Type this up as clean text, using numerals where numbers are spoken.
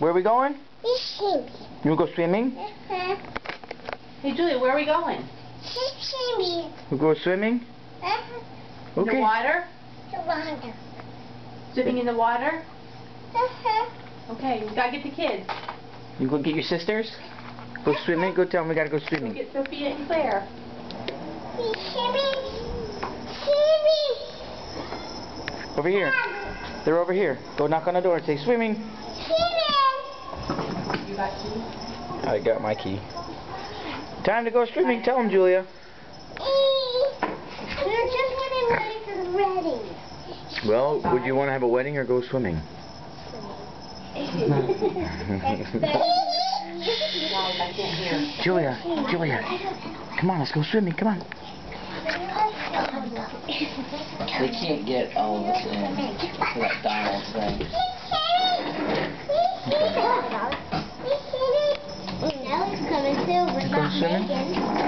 Where are we going? Swimming. You want to go swimming? Hey, Julia, where are we going? Swimming. We go swimming? In the water? The water. Swimming in the water? Okay, we gotta get the kids. You go get your sisters? Go swimming? Go tell them we gotta go Go swimming. get Sophia and Claire. Swimming. Swimming. Over here. They're over here. Go knock on the door and say swimming. Swimming. You got keys? I got my key. Time to go swimming. Tell them, Julia. We're just getting ready for the wedding. Well, would you want to have a wedding or go swimming? I can't hear. Julia. Come on, let's go swimming. Come on. They can't get all of us in for that Donald thing. Now he's coming too, but Go not swimming? Megan.